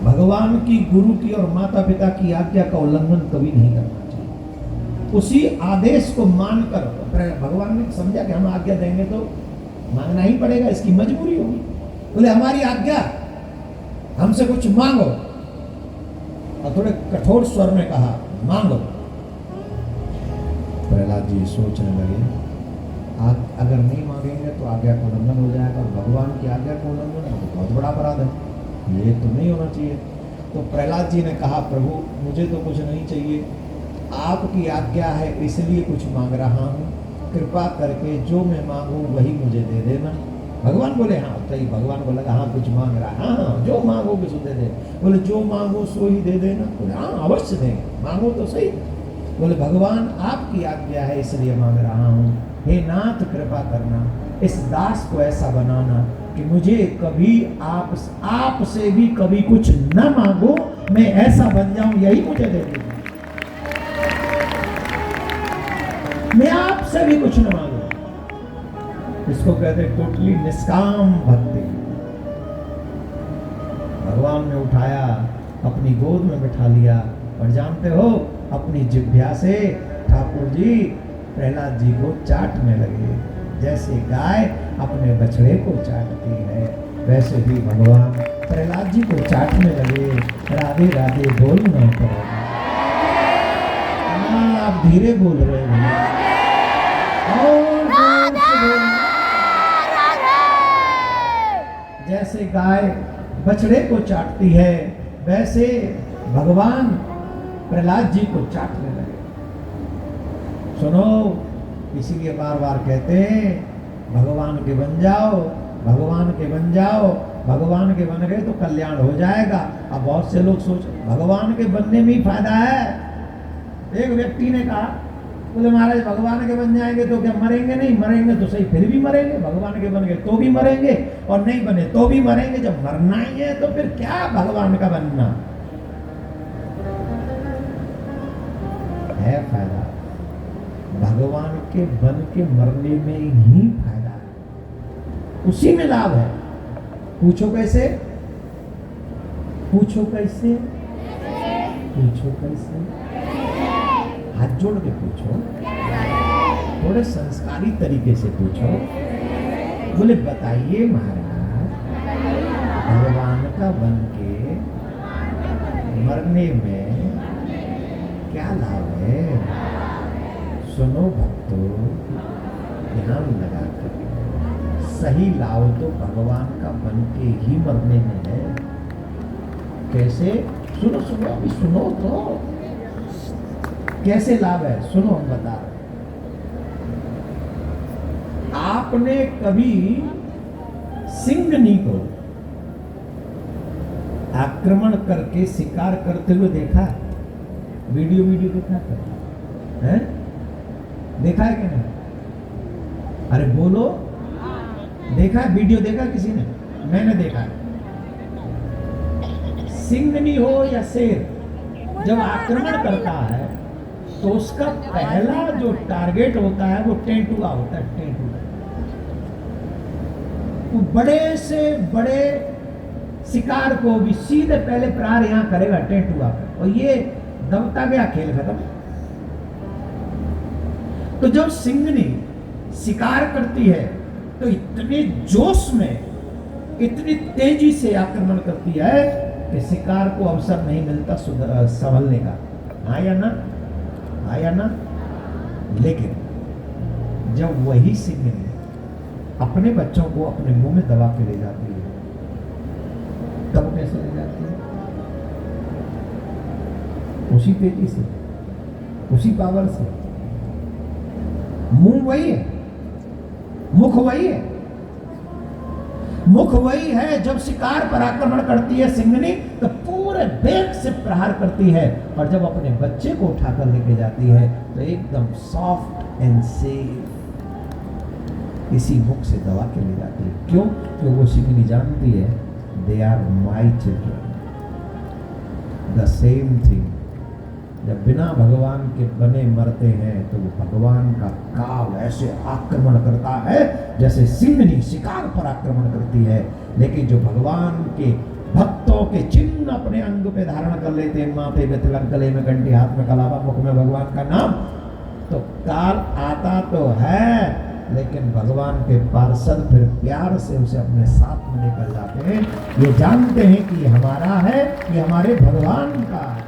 भगवान की, गुरु की और माता पिता की आज्ञा का उल्लंघन कभी नहीं करना चाहिए। उसी आदेश को मानकर भगवान ने समझा कि हम आज्ञा देंगे तो मांगना ही पड़ेगा, इसकी मजबूरी होगी। बोले हमारी आज्ञा, हमसे कुछ मांगो। और थोड़े कठोर स्वर में कहा मांगो। प्रहलाद जी सोचने लगे, अगर नहीं मांगेंगे तो आज्ञा का उल्लंघन हो जाएगा, और भगवान की आज्ञा का उल्लंघन है तो बहुत बड़ा अपराध है, ये तो नहीं होना चाहिए। तो प्रहलाद जी ने कहा प्रभु मुझे तो कुछ नहीं चाहिए, आपकी आज्ञा है इसलिए कुछ मांग रहा हूँ, कृपा करके जो मैं मांगू वही मुझे दे देना। भगवान बोले हाँ सही। भगवान को लगा हाँ कुछ मांग रहा है, हाँ जो मांगोगे सो दे दे। बोले जो मांगो सो ही दे देना। बोले हाँ अवश्य देंगे, मांगो तो सही। बोले भगवान आपकी आज्ञा है इसलिए मांग रहा हूँ, हे नाथ कृपा करना, इस दास को ऐसा बनाना कि मुझे कभी आप से भी कभी कुछ न मांगो, मैं ऐसा बन जाऊं, यही मुझे दे दीजिए। मैं आपसे भी कुछ न मांगू। इसको कहते टोटली निष्काम भक्ति। भगवान ने उठाया, अपनी गोद में बिठा लिया, और जानते हो अपनी जिह्वा से ठाकुर जी प्रहलाद जी को चाटने लगे। जैसे गाय अपने बछड़े को चाटती है, वैसे ही भगवान प्रहलाद जी को चाटने लगे। राधे राधे बोलना पड़ेगा। आप धीरे बोल रहे हैं, जैसे गाय बछड़े को चाटती है, वैसे भगवान प्रहलाद जी को चाटने लगे। सुनो, इसीलिए बार बार कहते हैं भगवान के बन जाओ, भगवान के बन जाओ। भगवान के बन गए तो कल्याण हो जाएगा। अब बहुत से लोग सोच भगवान के बनने में ही फायदा है। एक व्यक्ति ने कहा, बोले महाराज भगवान के बन जाएंगे तो क्या मरेंगे नहीं? मरेंगे तो सही, फिर भी मरेंगे। भगवान के बन गए तो भी मरेंगे, और नहीं बने तो भी मरेंगे। जब मरना ही है तो फिर क्या भगवान का बनना है? फायदा भगवान के बन के मरने में ही फायदा है, उसी में लाभ है। पूछो कैसे? पूछो कैसे? पूछो कैसे? हाथ जोड़ के पूछो, थोड़े संस्कारी तरीके से पूछो। बोले बताइए महाराज, भगवान का बन के मरने में क्या लाभ है? सुनो भक्तों, ध्यान लगा कर, सही लाभ तो भगवान का बन के ही मरने में है। कैसे? सुनो सुनो, अभी सुनो तो, कैसे लाभ है सुनो, हम बता रहे। आपने कभी सिंहनी को आक्रमण करके शिकार करते हुए देखा? वीडियो देखा है? देखा है कि नहीं? अरे बोलो, देखा है? वीडियो देखा किसी ने? मैंने देखा है। सिंहनी हो या शेर, जब आक्रमण करता है तो उसका पहला जो टारगेट होता है वो टेंटुआ होता है। टेंटुआ तो बड़े से बड़े शिकार को भी सीधे पहले प्रहार यहां करेगा टेंटुआ पर, और ये दबता गया, खेल खत्म। तो जब सिंहनी शिकार करती है तो इतने जोश में, इतनी तेजी से आक्रमण करती है कि शिकार को अवसर नहीं मिलता संभलने का। हाँ या ना? हाँ या ना? लेकिन जब वही सिंहनी अपने बच्चों को अपने मुंह में दबा के ले जाती है, तब कैसे ले जाती है? उसी तेजी से, उसी पावर से। मुंह वही है, मुख वही है, मुख वही है। जब शिकार पर आक्रमण करती है सिंहनी तो पूरे वेग से प्रहार करती है, और जब अपने बच्चे को उठाकर लेके जाती है तो एकदम सॉफ्ट एंड सेफ इसी मुख से दबा के ले जाती है। क्यों? क्योंकि वो सिंहनी जानती है they are my children. The same thing, जब बिना भगवान के बने मरते हैं तो वो भगवान का काल ऐसे आक्रमण करता है जैसे सिंहनी शिकार पर आक्रमण करती है। लेकिन जो भगवान के भक्त भक्तों के चिन्ह अपने अंग पे धारण कर लेते हैं, माथे पे तिलक, गले में घंटी, हाथ में कलावा, मुख में भगवान का नाम। तो काल आता तो है, लेकिन भगवान के पार्षद फिर प्यार से उसे अपने साथ में लेकर जाते हैं। ये जानते हैं कि ये हमारा है, ये हमारे भगवान का है।